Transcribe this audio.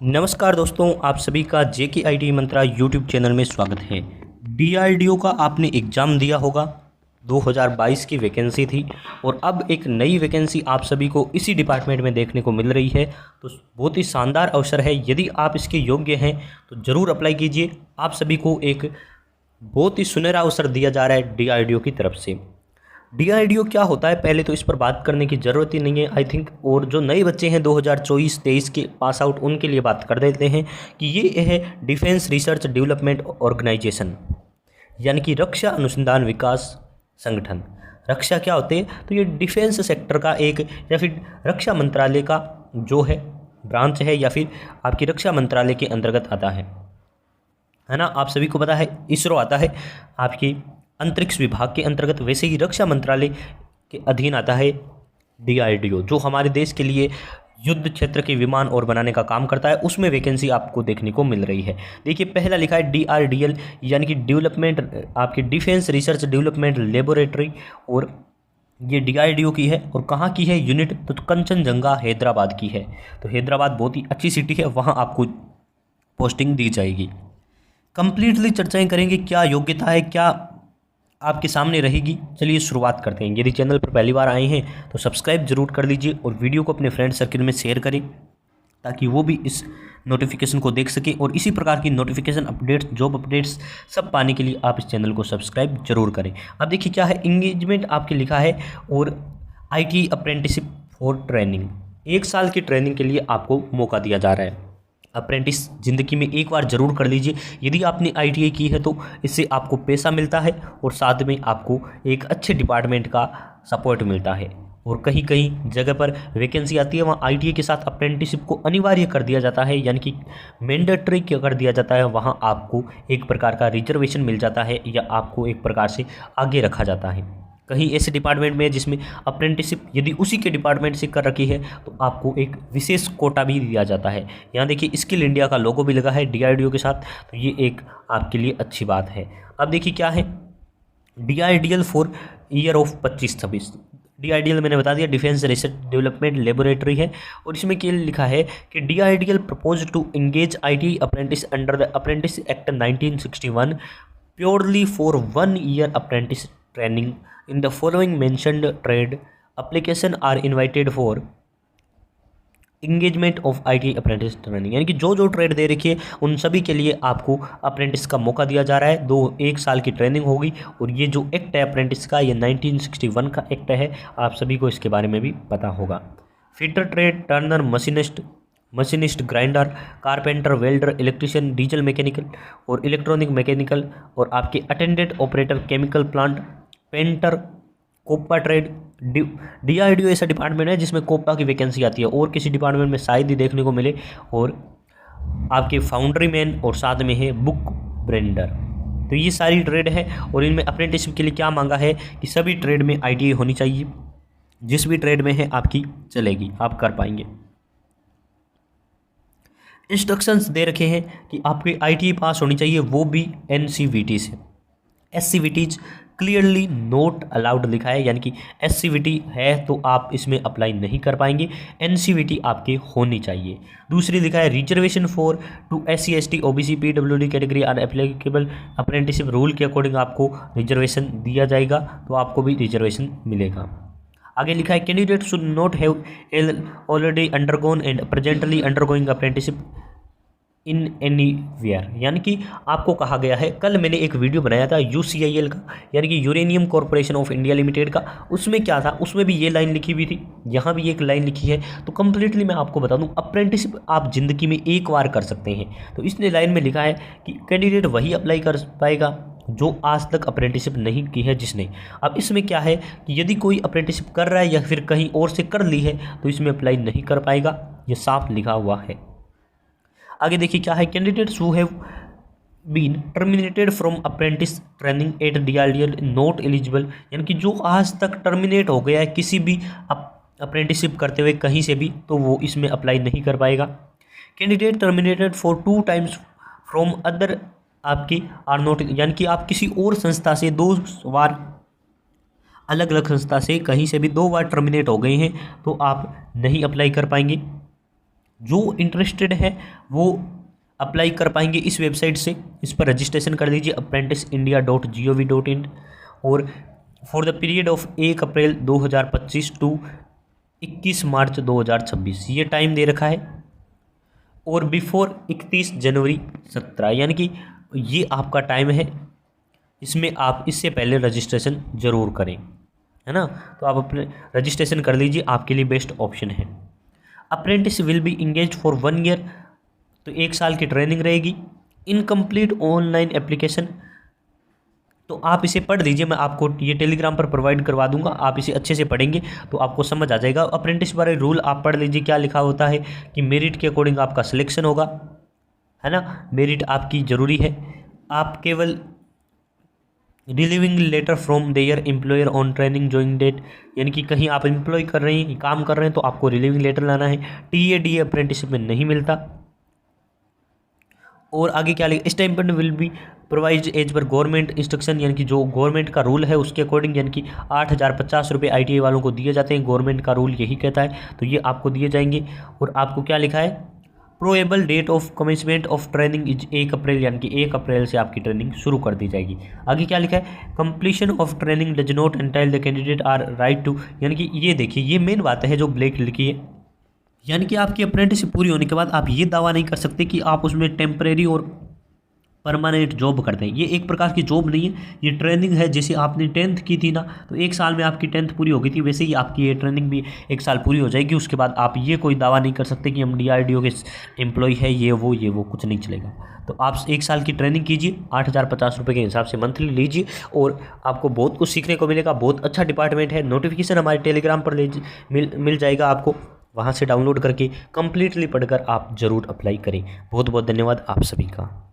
नमस्कार दोस्तों, आप सभी का JKIT मंत्रा यूट्यूब चैनल में स्वागत है। DRDO का आपने एग्ज़ाम दिया होगा। 2022 की वैकेंसी थी और अब एक नई वैकेंसी आप सभी को इसी डिपार्टमेंट में देखने को मिल रही है। तो बहुत ही शानदार अवसर है। यदि आप इसके योग्य हैं तो ज़रूर अप्लाई कीजिए। आप सभी को एक बहुत ही सुनहरा अवसर दिया जा रहा है DRDO की तरफ से। DRDO क्या होता है, पहले तो इस पर बात करने की ज़रूरत ही नहीं है आई थिंक। और जो नए बच्चे हैं 2024-23 के पास आउट, उनके लिए बात कर देते हैं कि ये है डिफेंस रिसर्च डेवलपमेंट ऑर्गेनाइजेशन, यानी कि रक्षा अनुसंधान विकास संगठन। रक्षा क्या होते हैं, तो ये डिफेंस सेक्टर का एक या फिर रक्षा मंत्रालय का जो है ब्रांच है, या फिर आपकी रक्षा मंत्रालय के अंतर्गत आता है ना। आप सभी को पता है इसरो आता है आपकी अंतरिक्ष विभाग के अंतर्गत, वैसे ही रक्षा मंत्रालय के अधीन आता है DRDO, जो हमारे देश के लिए युद्ध क्षेत्र के विमान और बनाने का काम करता है। उसमें वैकेंसी आपको देखने को मिल रही है। देखिए पहला लिखा है DRDL, यानी कि डेवलपमेंट आपकी डिफेंस रिसर्च डेवलपमेंट लेबोरेटरी, और ये DRDO की है। और कहाँ की है यूनिट, तो कंचनजंगा हैदराबाद की है। तो हैदराबाद बहुत ही अच्छी सिटी है, वहाँ आपको पोस्टिंग दी जाएगी। कंप्लीटली चर्चाएं करेंगे, क्या योग्यता है, क्या आपके सामने रहेगी। चलिए शुरुआत करते हैं। यदि चैनल पर पहली बार आए हैं तो सब्सक्राइब जरूर कर लीजिए और वीडियो को अपने फ्रेंड सर्किल में शेयर करें, ताकि वो भी इस नोटिफिकेशन को देख सके। और इसी प्रकार की नोटिफिकेशन अपडेट्स, जॉब अपडेट्स सब पाने के लिए आप इस चैनल को सब्सक्राइब जरूर करें। अब देखिए क्या है, इंगेजमेंट आपके लिखा है और IT अप्रेंटिसशिप फॉर ट्रेनिंग, 1 साल की ट्रेनिंग के लिए आपको मौका दिया जा रहा है। अप्रेंटिस ज़िंदगी में एक बार ज़रूर कर लीजिए। यदि आपने ITI की है तो इससे आपको पैसा मिलता है और साथ में आपको एक अच्छे डिपार्टमेंट का सपोर्ट मिलता है। और कहीं कहीं जगह पर वैकेंसी आती है, वहाँ ITI के साथ अप्रेंटिसशिप को अनिवार्य कर दिया जाता है, यानी कि मैंडेटरी कर दिया जाता है। वहाँ आपको एक प्रकार का रिजर्वेशन मिल जाता है, या आपको एक प्रकार से आगे रखा जाता है। कहीं ऐसे डिपार्टमेंट में जिसमें अप्रेंटिसशिप यदि उसी के डिपार्टमेंट से कर रखी है तो आपको एक विशेष कोटा भी दिया जाता है। यहाँ देखिए स्किल इंडिया का लोगो भी लगा है DRDO के साथ, तो ये एक आपके लिए अच्छी बात है। अब देखिए क्या है, DRDL for year of 25-26। DRDL मैंने बता दिया डिफेंस रिसर्च डेवलपमेंट लेबोरेटरी है। और इसमें क्या लिखा है कि DRDL propose to engage IT apprentice under the apprentice act 1961 purely for 1 year apprentice training in the following mentioned trade application are invited for engagement of IT apprentice training, यानी कि जो जो ट्रेड दे रखी है उन सभी के लिए आपको अप्रेंटिस का मौका दिया जा रहा है। 1 साल की ट्रेनिंग होगी। और ये जो एक्ट है अप्रेंटिस का, ये 1961 का एक्ट है। आप सभी को इसके बारे में भी पता होगा। Fitter trade, turner, machinist, grinder, carpenter, welder, electrician, diesel mechanical और इलेक्ट्रॉनिक मैकेनिकल, और आपके attendant operator, chemical plant, painter, COPA trade. DRDO ऐसा डिपार्टमेंट है जिसमें कोपा की वैकेंसी आती है, और किसी डिपार्टमेंट में शायद ही देखने को मिले। और आपके फाउंड्री मैन, और साथ में है बुक ब्रेंडर। तो ये सारी ट्रेड है। और इनमें अप्रेंटिसशिप के लिए क्या मांगा है कि सभी ट्रेड में ITI होनी चाहिए। जिस भी ट्रेड में है आपकी चलेगी, आप कर पाएंगे। इंस्ट्रक्शंस दे रखे हैं कि आपके ITI पास होनी चाहिए, वो भी NCVT से। SCVTs क्लियरली नोट अलाउड लिखा है, यानी कि SCVT है तो आप इसमें अप्लाई नहीं कर पाएंगे। NCVT आपके होनी चाहिए। दूसरी लिखा है reservation for to SC ST OBC PWD category are applicable apprenticeship rule के अकॉर्डिंग आपको रिजर्वेशन दिया जाएगा, तो आपको भी रिजर्वेशन मिलेगा। आगे लिखा है candidate should not have already undergone and presently undergoing apprenticeship in anywhere, यानी कि आपको कहा गया है, कल मैंने एक वीडियो बनाया था UCIL का, यानी कि uranium corporation of India limited का। उसमें क्या था, उसमें भी ये लाइन लिखी हुई थी, यहाँ भी एक लाइन लिखी है। तो कंप्लीटली मैं आपको बता दूँ, अप्रेंटिसशिप आप ज़िंदगी में एक बार कर सकते हैं। तो इसने लाइन में लिखा है कि कैंडिडेट वही अप्लाई कर पाएगा जो आज तक अप्रेंटिसशिप नहीं की है जिसने। अब इसमें क्या है कि यदि कोई अप्रेंटिसशिप कर रहा है या फिर कहीं और से कर ली है तो इसमें अप्लाई नहीं कर पाएगा, ये साफ लिखा हुआ है। आगे देखिए क्या है, candidates who have been terminated from apprentice training at DRDL not eligible, यानी कि जो आज तक टर्मिनेट हो गया है किसी भी अप्रेंटिसशिप करते हुए कहीं से भी, तो वो इसमें अप्लाई नहीं कर पाएगा। Candidate terminated for 2 times from other आपकी आर नॉट, यानी कि आप किसी और संस्था से 2 बार, अलग अलग संस्था से कहीं से भी 2 बार टर्मिनेट हो गए हैं तो आप नहीं अप्लाई कर पाएंगे। जो इंटरेस्टेड है वो अप्लाई कर पाएंगे इस वेबसाइट से। इस पर रजिस्ट्रेशन कर लीजिए apprenticeindia.gov.in। और फॉर द पीरियड ऑफ 1 अप्रैल 2025 टू 21 मार्च 2026 ये टाइम दे रखा है। और बिफोर 31 जनवरी 17 यानी कि ये आपका टाइम है, इसमें आप इससे पहले रजिस्ट्रेशन ज़रूर करें, है ना। तो आप अपने रजिस्ट्रेशन कर लीजिए, आपके लिए बेस्ट ऑप्शन है। Apprentice will be engage for 1 year, तो 1 साल की ट्रेनिंग रहेगी। इनकम्प्लीट ऑनलाइन एप्लीकेशन, तो आप इसे पढ़ लीजिए, मैं आपको ये टेलीग्राम पर प्रोवाइड करवा दूंगा, आप इसे अच्छे से पढ़ेंगे तो आपको समझ आ जाएगा। अप्रेंटिस बारे रूल आप पढ़ लीजिए, क्या लिखा होता है कि मेरिट के अकॉर्डिंग आपका सिलेक्शन होगा, है ना। मेरिट आपकी ज़रूरी है। आप केवल relieving letter from their employer on training joining date, यानी कि कहीं आप एम्प्लॉय कर रहे हैं, काम कर रहे हैं, तो आपको रिलीविंग लेटर लाना है। TADA अप्रेंटिसशिप में नहीं मिलता। और आगे क्या लिखा, stipend will be provide as per government instruction, यानी कि जो गवर्नमेंट का रूल है उसके अकॉर्डिंग, यानी कि 8,050 रुपये ITI वालों को दिए जाते हैं। गवर्नमेंट का रूल यही कहता है, तो ये आपको दिए जाएंगे। और आपको क्या लिखा है, probable date of commencement of training is 1 April, यानी कि 1 अप्रैल से आपकी ट्रेनिंग शुरू कर दी जाएगी। आगे क्या लिखा है, completion of training does not entitle the candidate are right to, यानी कि ये देखिए ये मेन बात है जो ब्लैक लिखी है, यानी कि आपकी अप्रेंटिसशिप पूरी होने के बाद आप ये दावा नहीं कर सकते कि आप उसमें टेम्परेरी और परमानेंट जॉब करते हैं। ये एक प्रकार की जॉब नहीं है, ये ट्रेनिंग है। जैसे आपने 10th की थी ना, तो 1 साल में आपकी 10th पूरी हो गई थी, वैसे ही आपकी ये ट्रेनिंग भी 1 साल पूरी हो जाएगी। उसके बाद आप ये कोई दावा नहीं कर सकते कि हम DRDO के एम्प्लॉय है, ये वो कुछ नहीं चलेगा। तो आप 1 साल की ट्रेनिंग कीजिए, 8,050 रुपये के हिसाब से मंथली लीजिए, और आपको बहुत कुछ सीखने को मिलेगा। बहुत अच्छा डिपार्टमेंट है। नोटिफिकेशन हमारे टेलीग्राम पर मिल जाएगा आपको, वहाँ से डाउनलोड करके कंप्लीटली पढ़कर आप ज़रूर अप्लाई करें। बहुत बहुत धन्यवाद आप सभी का।